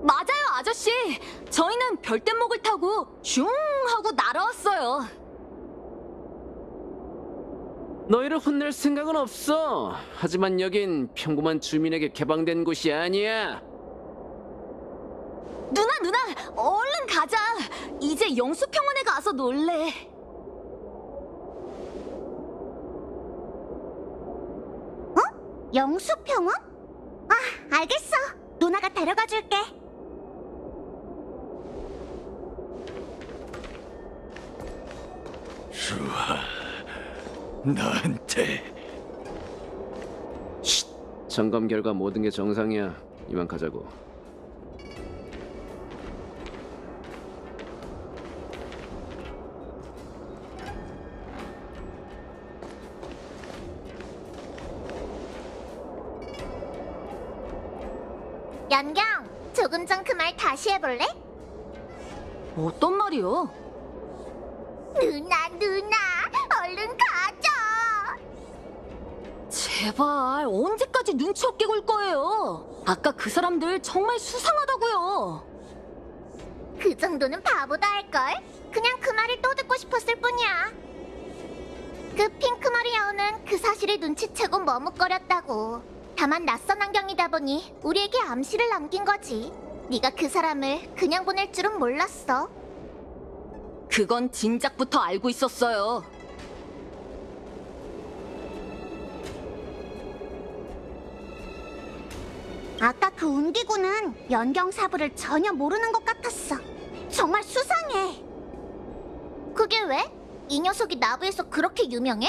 맞아요, 아저씨. 저희는 별대목을 타고 슝 하고 날아왔어요. 너희를 혼낼 생각은 없어. 하지만 여긴 평범한 주민에게 개방된 곳이 아니야. 누나, 얼른 가자. 이제 영수평원에 가서 놀래. 영수평원? 아, 알겠어. 누나가 데려가 줄게. 좋아, 나한테. 점검 결과 모든 게 정상이야. 이만 가자고. 연경, 조금 전 그 말 다시 해볼래? 어떤 말이요? 누나, 얼른 가자. 제발, 언제까지 눈치 없게 굴 거예요? 아까 그 사람들 정말 수상하다고요. 그 정도는 바보도 할걸? 그냥 그 말을 또 듣고 싶었을 뿐이야. 그 핑크머리 여우는 그 사실을 눈치채고 머뭇거렸다고. 다만 낯선 환경이다 보니 우리에게 암시를 남긴 거지. 네가 그 사람을 그냥 보낼 줄은 몰랐어. 그건 진작부터 알고 있었어요. 아까 그 운기구는 연경 사부를 전혀 모르는 것 같았어. 정말 수상해. 그게 왜? 이 녀석이 나부에서 그렇게 유명해?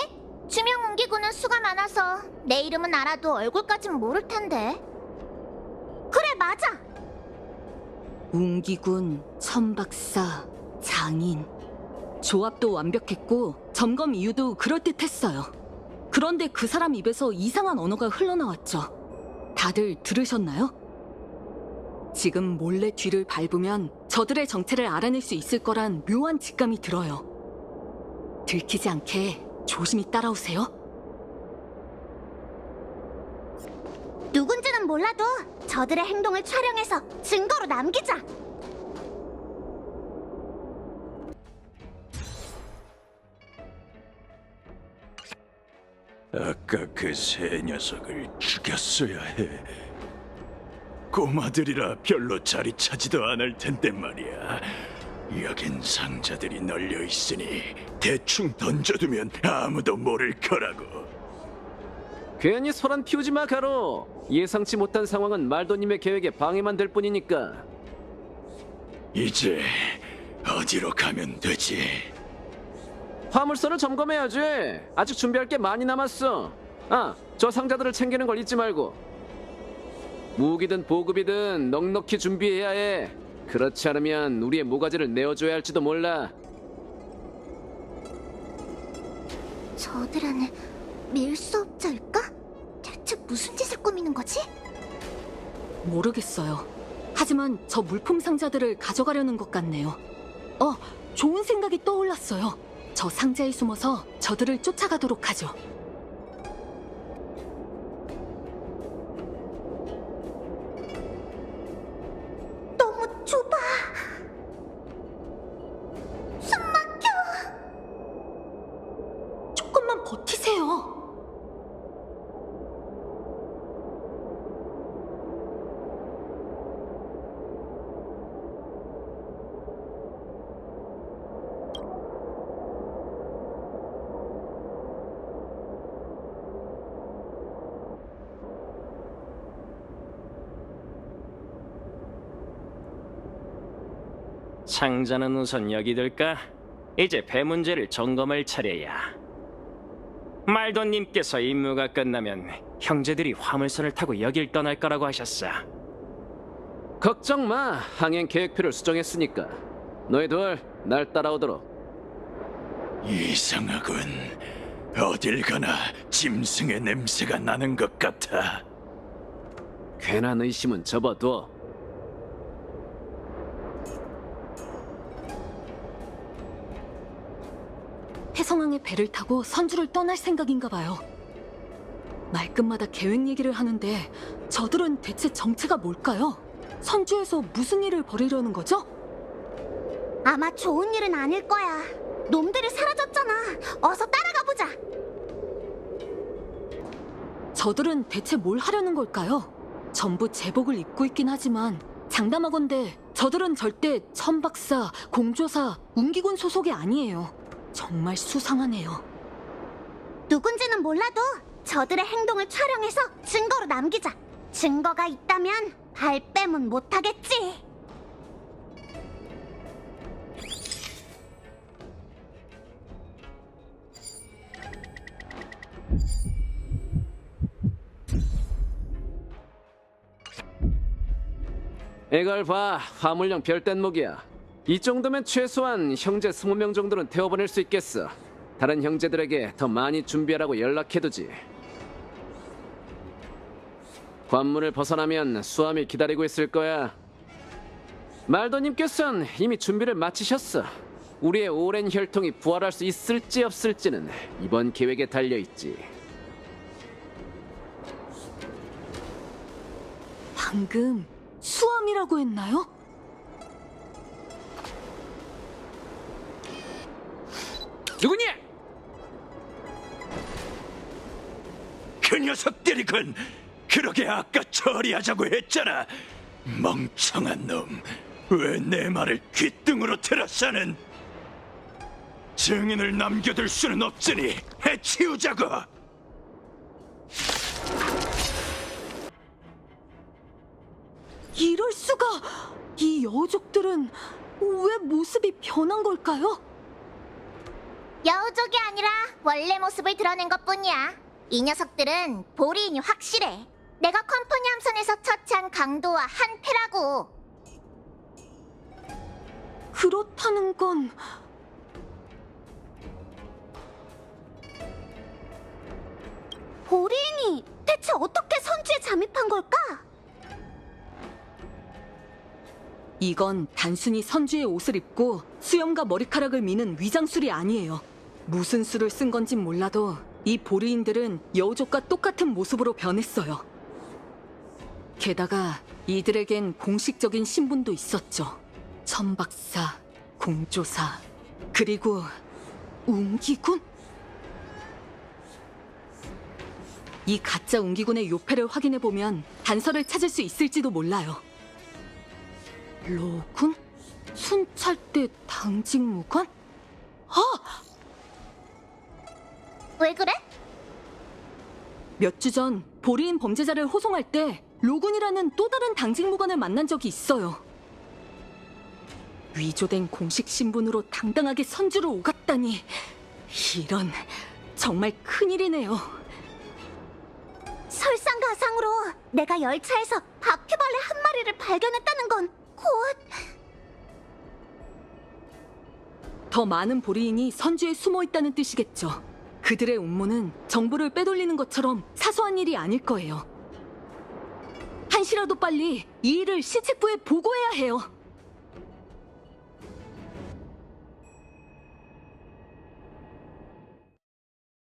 주명 운기구는 수가 많아서 내 이름은 알아도 얼굴까진 모를 텐데. 그래, 맞아. 웅기군, 천박사, 장인. 조합도 완벽했고 점검 이유도 그럴듯했어요. 그런데 그 사람 입에서 이상한 언어가 흘러나왔죠. 다들 들으셨나요? 지금 몰래 뒤를 밟으면 저들의 정체를 알아낼 수 있을 거란 묘한 직감이 들어요. 들키지 않게 조심히 따라오세요. 누군지는 몰라도 저들의 행동을 촬영해서 증거로 남기자. 아까 그 새 녀석을 죽였어야 해. 꼬마들이라 별로 자리 차지도 않을 텐데 말이야. 여긴 상자들이 널려 있으니 대충 던져두면 아무도 모를 거라고. 괜히 소란 피우지 마, 가로. 예상치 못한 상황은 말도님의 계획에 방해만 될 뿐이니까. 이제 어디로 가면 되지? 화물선을 점검해야지. 아직 준비할 게 많이 남았어. 아, 저 상자들을 챙기는 걸 잊지 말고. 무기든 보급이든 넉넉히 준비해야 해. 그렇지 않으면 우리의 모가지를 내어줘야 할지도 몰라. 저들은 밀수업자일까? 대체 무슨 짓을 꾸미는 거지? 모르겠어요. 하지만 저 물품 상자들을 가져가려는 것 같네요. 좋은 생각이 떠올랐어요. 저 상자에 숨어서 저들을 쫓아가도록 하죠. 너무 좁아. 숨 막혀. 조금만 버티세요. 상자는 우선 여기 둘까? 이제 배 문제를 점검할 차례야. 말도님께서 임무가 끝나면 형제들이 화물선을 타고 여길 떠날 거라고 하셨어. 걱정 마. 항행 계획표를 수정했으니까. 너희들 날 따라오도록. 이상하군. 어딜 가나 짐승의 냄새가 나는 것 같아. 괜한 의심은 접어둬. 해성항의 배를 타고 선주를 떠날 생각인가 봐요. 말끝마다 계획 얘기를 하는데 저들은 대체 정체가 뭘까요? 선주에서 무슨 일을 벌이려는 거죠? 아마 좋은 일은 아닐 거야. 놈들이 사라졌잖아. 어서 따라가 보자. 저들은 대체 뭘 하려는 걸까요? 전부 제복을 입고 있긴 하지만 장담하건대 저들은 절대 천박사, 공조사, 운기군 소속이 아니에요. 정말 수상하네요. 누군지는 몰라도 저들의 행동을 촬영해서 증거로 남기자. 증거가 있다면 발뺌은 못하겠지. 이걸 봐. 화물용 별뗏목이야. 이 정도면 최소한 형제 20명 정도는 태워보낼 수 있겠어. 다른 형제들에게 더 많이 준비하라고 연락해두지. 관문을 벗어나면 수함이 기다리고 있을 거야. 말도님께서는 이미 준비를 마치셨어. 우리의 오랜 혈통이 부활할 수 있을지 없을지는 이번 계획에 달려있지. 방금 수암이라고 했나요? 누구냐? 그 녀석들이군. 그러게 아까 처리하자고 했잖아. 멍청한 놈. 왜 내 말을 귓등으로 들었사는? 증인을 남겨둘 수는 없으니 해치우자고. 이럴 수가! 이 여우족들은 왜 모습이 변한 걸까요? 여우족이 아니라 원래 모습을 드러낸 것뿐이야. 이 녀석들은 보리인이 확실해. 내가 컴퍼니 함선에서 처치한 강도와 한패라고. 그렇다는 건 보리인이 대체 어떻게 선주에 잠입한 걸까? 이건 단순히 선주의 옷을 입고 수염과 머리카락을 미는 위장술이 아니에요. 무슨 수를 쓴 건진 몰라도 이 보리인들은 여우족과 똑같은 모습으로 변했어요. 게다가 이들에겐 공식적인 신분도 있었죠. 천박사, 공조사, 그리고 운기군? 이 가짜 운기군의 요패를 확인해보면 단서를 찾을 수 있을지도 몰라요. 로군? 순찰대 당직무관? 왜 그래? 몇 주 전 보리인 범죄자를 호송할 때 로군이라는 또 다른 당직무관을 만난 적이 있어요. 위조된 공식 신분으로 당당하게 선주를 오갔다니, 이런 정말 큰일이네요. 설상가상으로 내가 열차에서 바퀴벌레 한 마리를 발견했다는 건 곧 더 많은 보리인이 선주에 숨어 있다는 뜻이겠죠. 그들의 음모는 정보를 빼돌리는 것처럼 사소한 일이 아닐 거예요. 한시라도 빨리 이 일을 신책부에 보고해야 해요.